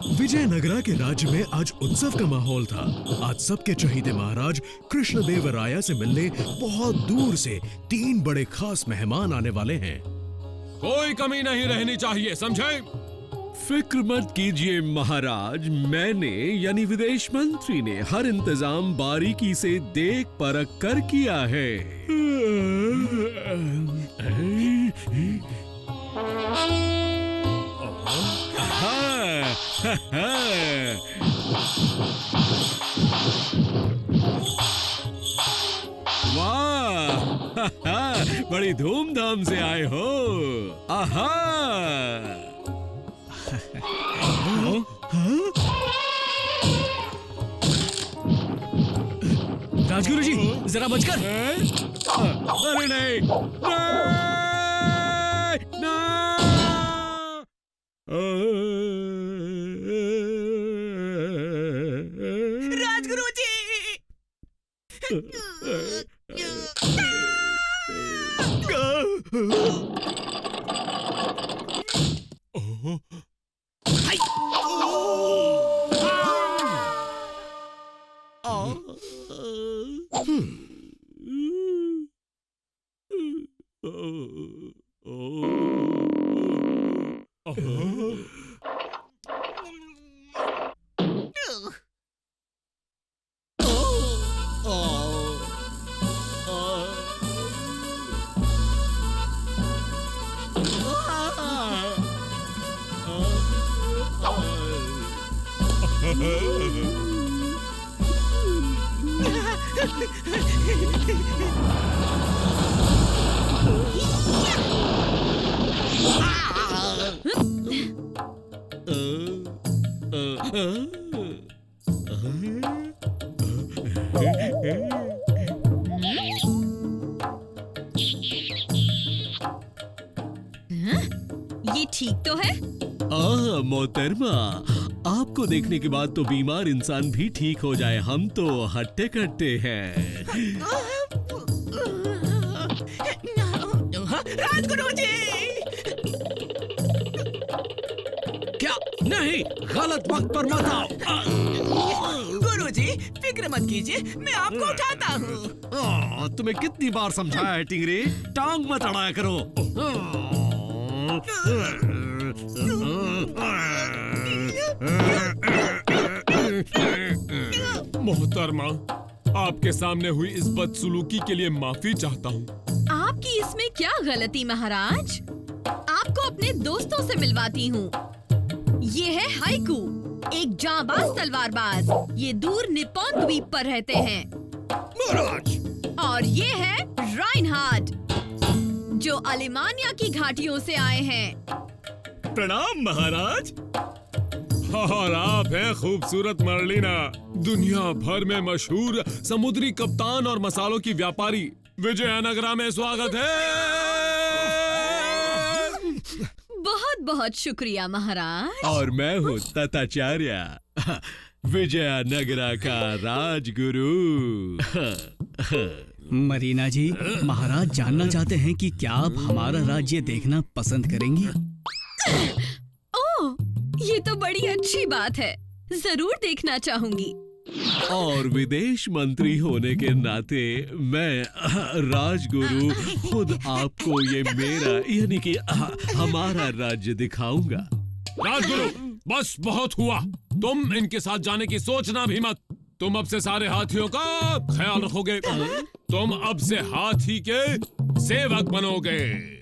विजयनगरा के राज्य में आज उत्सव का माहौल था। आज सबके चहीते महाराज कृष्णदेवराया से मिलने बहुत दूर से 3 बड़े खास मेहमान आने वाले हैं। कोई कमी नहीं रहनी चाहिए, समझे? फिक्र मत कीजिए महाराज, मैंने यानी विदेश मंत्री ने हर इंतजाम बारीकी से देख परख कर किया है। वाह, बड़ी धूमधाम से आए हो। आहा, राजगुरु जी जरा बचकर। अरे नहीं, राजगुरु जी। ये ठीक तो है? मोहतरमा, आपको देखने के बाद तो बीमार इंसान भी ठीक हो जाए। हम तो हट्टे कट्टे हैं। राजगुरु जी। क्या? नहीं, गलत वक्त पर मत आओ। गुरु जी फिक्र मत कीजिए, मैं आपको उठाता हूँ। तुम्हें कितनी बार समझाया है टिंगरे, टांग मत अड़ाया करो। मोहतरमा, आपके सामने हुई इस बदसलूकी के लिए माफी चाहता हूँ। आपकी इसमें क्या गलती महाराज? आपको अपने दोस्तों से मिलवाती हूँ। ये है हाइकू, एक जांबाज तलवारबाज। ये दूर निप्पॉन द्वीप पर रहते हैं। महाराज। और ये है राइनहार्ड, जो अलेमानिया की घाटियों से आए हैं। प्रणाम महाराज। और आप हैं खूबसूरत मर्लिना, दुनिया भर में मशहूर समुद्री कप्तान और मसालों की व्यापारी। विजयनगरा में स्वागत है। बहुत बहुत शुक्रिया महाराज। और मैं हूँ तताचार्य, विजयनगरा का राजगुरु। मरीना जी, महाराज जानना चाहते हैं कि क्या आप हमारा राज्य देखना पसंद करेंगी? ओह, ये तो बड़ी अच्छी बात है। जरूर देखना चाहूंगी। और विदेश मंत्री होने के नाते मैं राजगुरु खुद आपको ये मेरा यानी कि हमारा राज्य दिखाऊंगा। राजगुरु, बस बहुत हुआ। तुम इनके साथ जाने की सोचना भी मत। तुम अब से सारे हाथियों का ख्याल रखोगे। तुम अब से हाथी के सेवक बनोगे।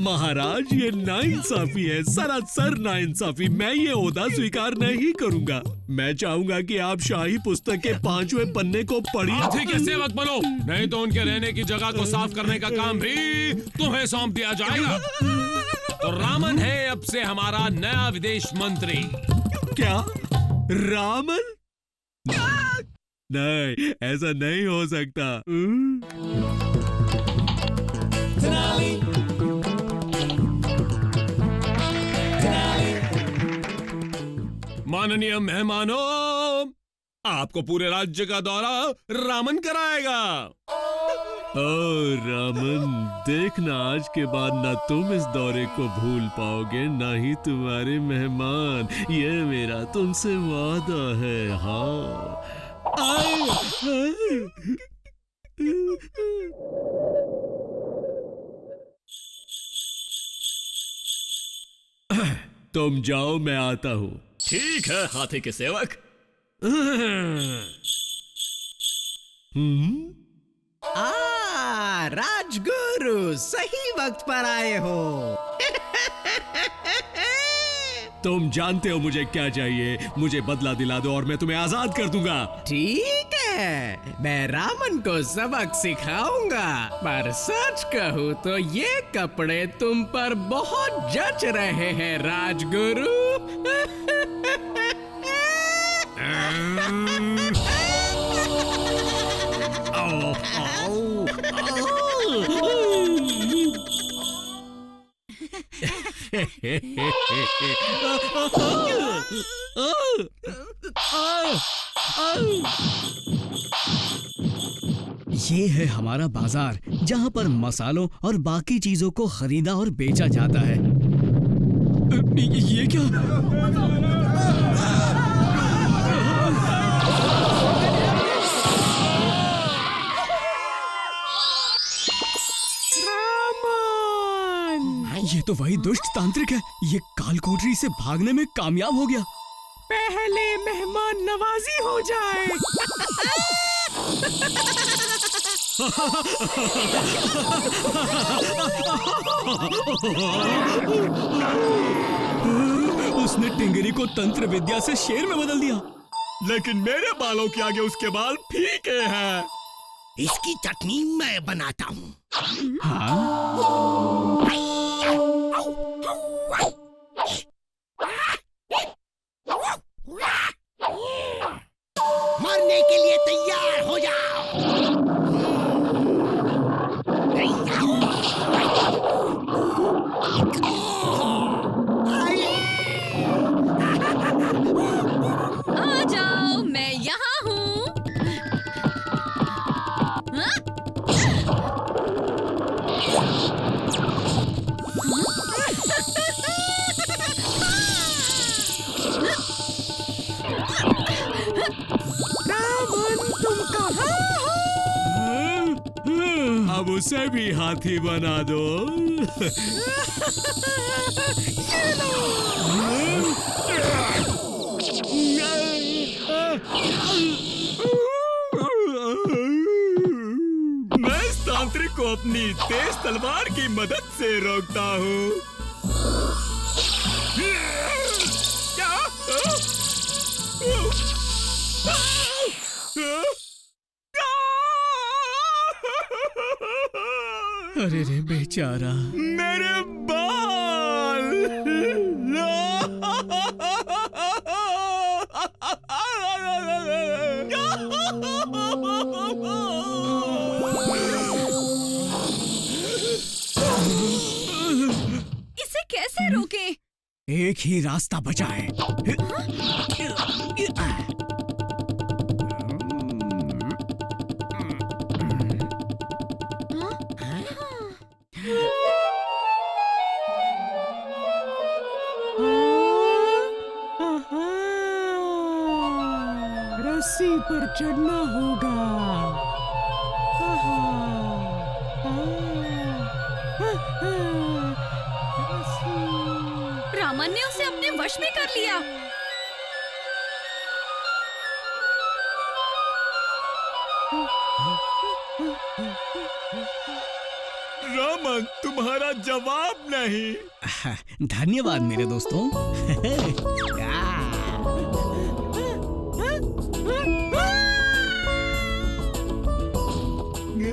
महाराज, ये नाइंसाफी है, सरासर नाइंसाफी। मैं ये ओहदा स्वीकार नहीं करूंगा। मैं चाहूंगा कि आप शाही पुस्तक के 5वें पन्ने को पढ़िए। हाथी के सेवक बनो, नहीं तो उनके रहने की जगह को साफ करने का काम भी तुम्हें सौंप दिया जाएगा। तो रामन है अब से हमारा नया विदेश मंत्री। क्या? रामन? नहीं, ऐसा नहीं हो सकता। माननीय मेहमानों, आपको पूरे राज्य का दौरा रामन कराएगा। रामन, देखना आज के बाद ना तुम इस दौरे को भूल पाओगे ना ही तुम्हारे मेहमान। ये मेरा तुमसे वादा है। हाँ। तुम जाओ, मैं आता हूँ। ठीक है हाथी के सेवक। राजगुरु, सही वक्त पर आए हो। तुम जानते हो मुझे क्या चाहिए। मुझे बदला दिला दो और मैं तुम्हें आजाद कर दूंगा। ठीक है, मैं रामन को सबक सिखाऊंगा। पर सच कहूँ तो ये कपड़े तुम पर बहुत जच रहे हैं राजगुरु। ये है हमारा बाजार, जहाँ पर मसालों और बाकी चीजों को खरीदा और बेचा जाता है। ये क्या? ये तो वही दुष्ट तांत्रिक है। ये कालकोठरी से भागने में कामयाब हो गया। पहले मेहमान नवाजी हो जाए। उसने टिंगरी को तंत्र विद्या से शेर में बदल दिया। लेकिन मेरे बालों के आगे उसके बाल फीके हैं। इसकी चटनी मैं बनाता हूँ। मरने के लिए तैयार हो जाओ। आ जाओ, मैं यहाँ हूँ। हाँ? अब उसे भी हाथी बना दो। मैं इस तांत्रिक को अपनी तेज तलवार की मदद से रोकता हूँ। अरे रे बेचारा। मेरे बाल। इसे कैसे रोके? एक ही रास्ता बचा है। रस्सी पर चढ़ना होगा। रामन ने उसे अपने वश में कर लिया। रामन, तुम्हारा जवाब नहीं। धन्यवाद मेरे दोस्तों।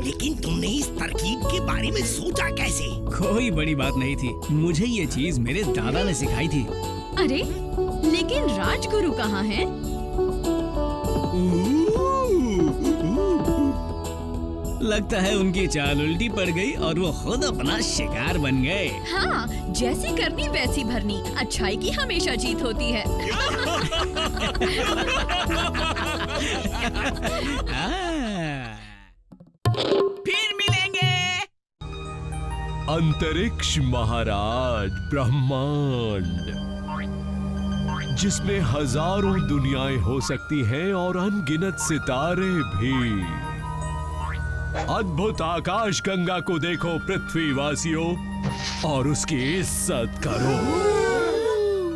लेकिन तुमने इस तरकीब के बारे में सोचा कैसे? कोई बड़ी बात नहीं थी। मुझे ये चीज मेरे दादा ने सिखाई थी। अरे, लेकिन राजगुरु कहाँ हैं? लगता है उनकी चाल उल्टी पड़ गई और वो खुद अपना शिकार बन गए। हाँ, जैसी करनी वैसी भरनी। अच्छाई की हमेशा जीत होती है। फिर मिले। अंतरिक्ष महाराज, ब्रह्मांड, जिसमें हजारों दुनियाएं हो सकती हैं और अनगिनत सितारे भी। अद्भुत आकाश गंगा को देखो पृथ्वीवासियों, और उसकी इज्जत करो।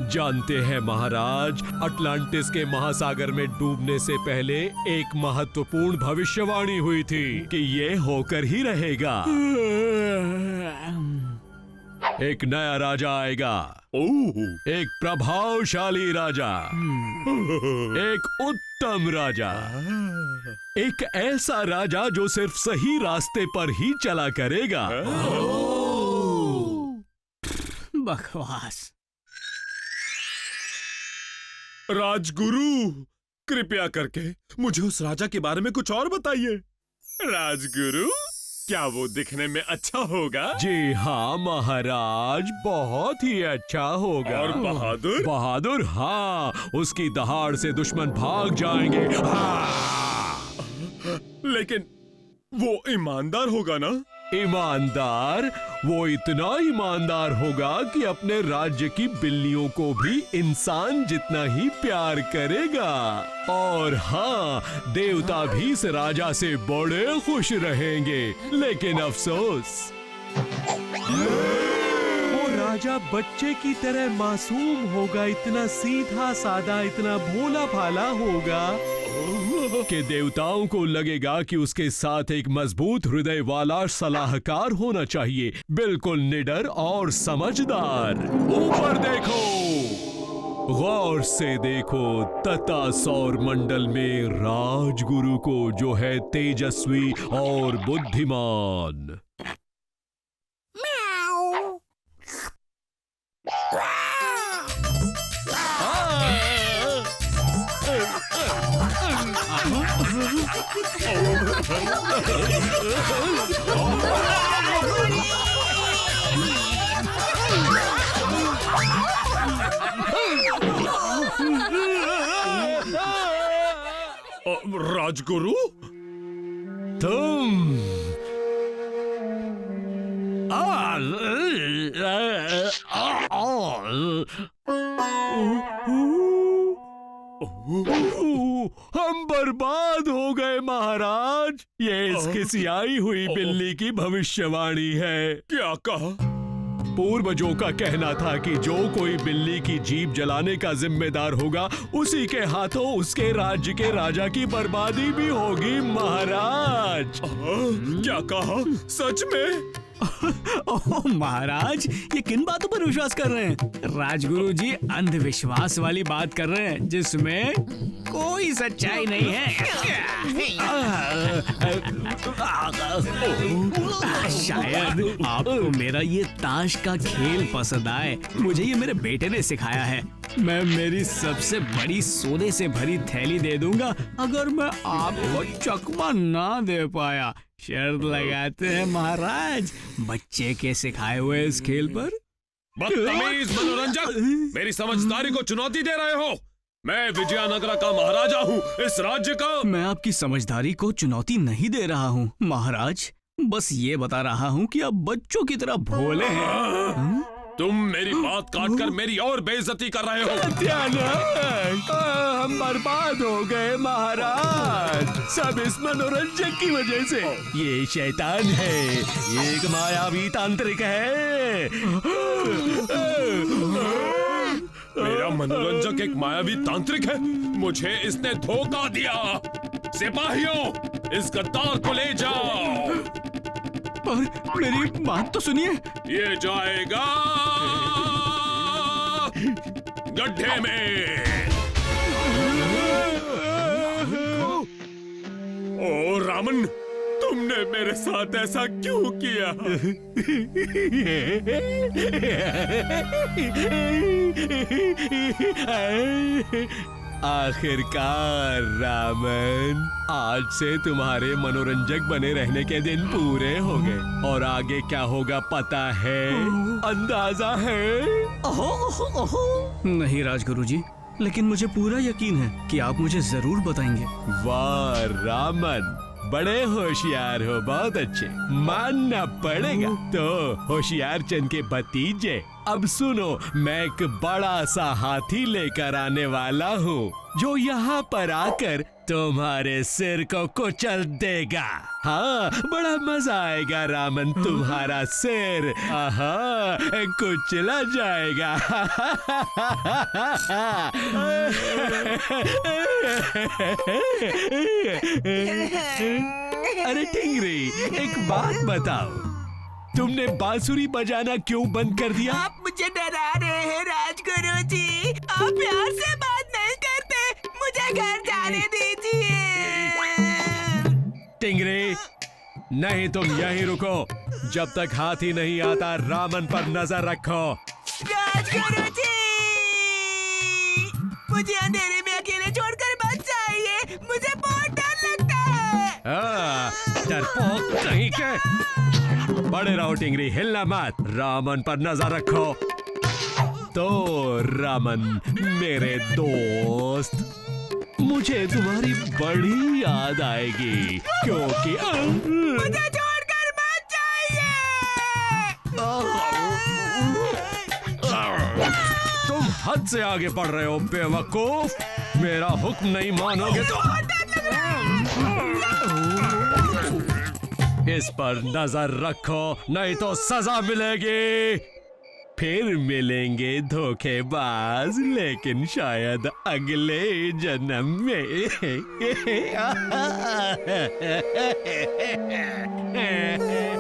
जानते हैं महाराज, अटलांटिस के महासागर में डूबने से पहले एक महत्वपूर्ण भविष्यवाणी हुई थी कि ये होकर ही रहेगा। एक नया राजा आएगा, एक प्रभावशाली राजा, एक उत्तम राजा, एक ऐसा राजा जो सिर्फ सही रास्ते पर ही चला करेगा। बकवास। राजगुरु, कृपया करके मुझे उस राजा के बारे में कुछ और बताइए। राजगुरु, क्या वो दिखने में अच्छा होगा? जी हाँ महाराज, बहुत ही अच्छा होगा। और बहादुर? बहादुर, हाँ, उसकी दहाड़ से दुश्मन भाग जाएंगे। हाँ। लेकिन वो ईमानदार होगा ना? ईमानदार? वो इतना ईमानदार होगा कि अपने राज्य की बिल्लियों को भी इंसान जितना ही प्यार करेगा। और हाँ, देवता भी इस राजा से बड़े खुश रहेंगे। लेकिन अफसोस, वो राजा बच्चे की तरह मासूम होगा, इतना सीधा सादा, इतना भोला भाला होगा कि देवताओं को लगेगा कि उसके साथ एक मजबूत हृदय वाला सलाहकार होना चाहिए, बिल्कुल निडर और समझदार। ऊपर देखो, गौर से देखो, तथा सौर मंडल में राजगुरु को, जो है तेजस्वी और बुद्धिमान। राजगुरु, तुम हम बर्बाद हो गए महाराज। ये इसकी सियाई हुई बिल्ली की भविष्यवाणी है। क्या कहा? पूर्वजों का कहना था कि जो कोई बिल्ली की जीभ जलाने का जिम्मेदार होगा, उसी के हाथों उसके राज्य के राजा की बर्बादी भी होगी महाराज। क्या कहा? सच में? ओह महाराज, ये किन बातों पर विश्वास कर रहे हैं? राजगुरु जी अंधविश्वास वाली बात कर रहे हैं जिसमें कोई सच्चाई नहीं है। शायद आपको मेरा ये ताश का खेल पसंद आए। मुझे ये मेरे बेटे ने सिखाया है। मैं मेरी सबसे बड़ी सोने से भरी थैली दे दूंगा अगर मैं आपको चकमा ना दे पाया। शर्त लगाते हैं महाराज, बच्चे के सिखाए हुए इस खेल पर। बदतमीज मनोरंजक, मेरी समझदारी को चुनौती दे रहे हो। मैं विजयनगरा का महाराजा हूँ, इस राज्य का। मैं आपकी समझदारी को चुनौती नहीं दे रहा हूँ महाराज, बस ये बता रहा हूँ कि आप बच्चों की तरह भोले हैं। तुम मेरी बात काटकर मेरी और बेइज्जती कर रहे हो। हम बर्बाद हो गए महाराज, सब इस मनोरंजक की वजह से। ये शैतान है, ये एक मायावी तांत्रिक है। मेरा मनोरंजक एक मायावी तांत्रिक है? मुझे इसने धोखा दिया। सिपाहियों, इस गद्दार को ले जाओ। पर मेरी बात तो सुनिए। ये जाएगा गड्ढे में। ओ रामन, तुमने मेरे साथ ऐसा क्यों किया? आखिरकार रामन, आज से तुम्हारे मनोरंजक बने रहने के दिन पूरे हो गए। और आगे क्या होगा पता है? अंदाजा है? नहीं राजगुरुजी, लेकिन मुझे पूरा यकीन है कि आप मुझे जरूर बताएंगे। वाह रामन, बड़े होशियार हो, बहुत अच्छे, मानना पड़ेगा। तो होशियार चंद के भतीजे, अब सुनो, मैं एक बड़ा सा हाथी लेकर आने वाला हूँ जो यहाँ पर आकर तुम्हारे सिर को कुचल देगा। हाँ, बड़ा मजा आएगा रामन, तुम्हारा सिर आहा कुचला जाएगा। अरे टिंगरी, एक बात बताओ, तुमने बांसुरी बजाना क्यों बंद कर दिया? आप मुझे डरा रहे हैं राजगुरु जी। आप प्यार से बात नहीं करते, मुझे घर जाने दीजिए। टिंगरी, नहीं, तुम यहीं रुको, जब तक हाथी नहीं आता रामन पर नजर रखो। राजगुरु जी, मुझे अंधेरे में अकेले छोड़कर मत जाइए, मुझे बहुत डर लगता है। डरपोक कहीं के। बड़े रहो टिंगरी, हिलना मत, रामन पर नजर रखो। तो रामन मेरे दोस्त, मुझे तुम्हारी बड़ी याद आएगी, क्योंकि मुझे छोड़कर मत जाइए। तुम हद से आगे बढ़ रहे हो बेवकूफ, मेरा हुक्म नहीं मानोगे तो इस पर नजर रखो, नहीं तो सजा मिलेगी। फिर मिलेंगे धोखेबाज, लेकिन शायद अगले जन्म में। नहीं।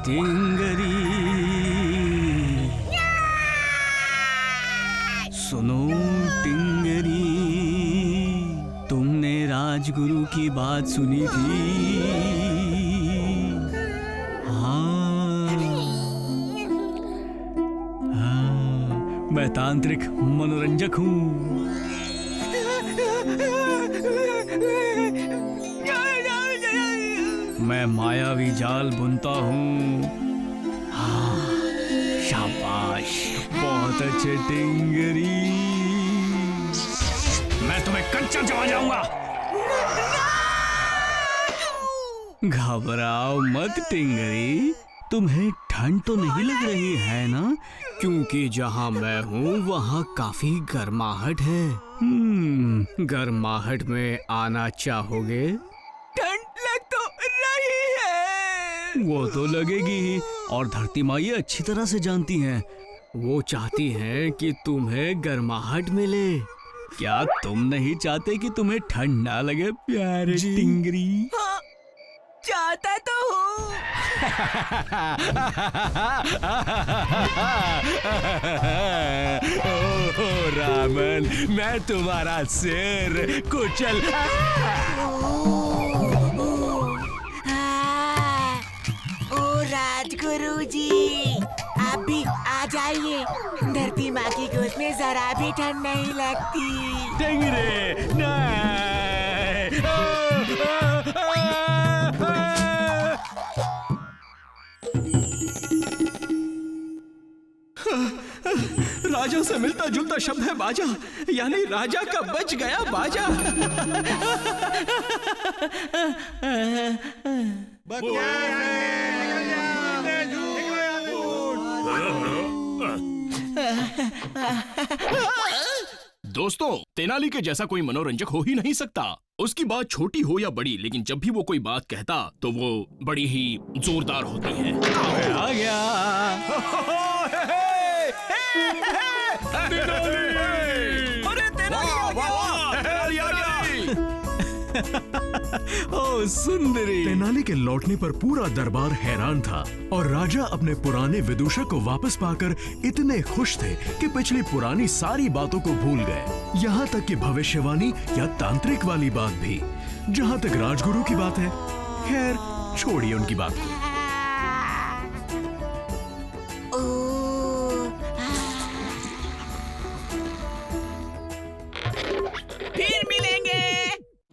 टिंगरी, सुनो टिंगरी, तुमने राजगुरु की बात सुनी थी? हाँ, मैं तांत्रिक मनोरंजक हूँ। मैं मायावी जाल बुनता हूँ। हाँ, शाबाश, बहुत अच्छे टिंगरी, मैं तुम्हें कच्चा चबा जाऊंगा। घबराओ मत टिंगरी, तुम्हें ठंड तो नहीं लग रही है ना? क्योंकि जहाँ मैं हूँ वहाँ काफी गर्माहट है। गर्माहट में आना चाहोगे? ठंड लग तो रही है। वो तो लगेगी ही, और धरती माँ ये अच्छी तरह से जानती हैं। वो चाहती हैं कि तुम्हें गर्माहट मिले। क्या तुम नहीं चाहते कि तुम्हें ठंड ना लगे प्यारे टिंगरी? हाँ, चाहता तो हूँ। ओ रामन, मैं तुम्हारा सिर कुचल। ओ राजगुरु जी, आप भी आ जाइए, धरती माँ की गोद में जरा भी ठंड नहीं लगती। टिंगरे, नहीं। राजा से मिलता जुलता शब्द है बाजा, यानी राजा का बच गया बाजा। दोस्तों, तेनाली के जैसा कोई मनोरंजक हो ही नहीं सकता। उसकी बात छोटी हो या बड़ी, लेकिन जब भी वो कोई बात कहता तो वो बड़ी ही जोरदार होती है। आ गया। ओ सुंदरी। तेनाली के लौटने पर पूरा दरबार हैरान था और राजा अपने पुराने विदूषक को वापस पाकर इतने खुश थे कि पिछली पुरानी सारी बातों को भूल गए, यहाँ तक कि भविष्यवाणी या तांत्रिक वाली बात भी। जहाँ तक राजगुरु की बात है, खैर छोड़िए उनकी बात को।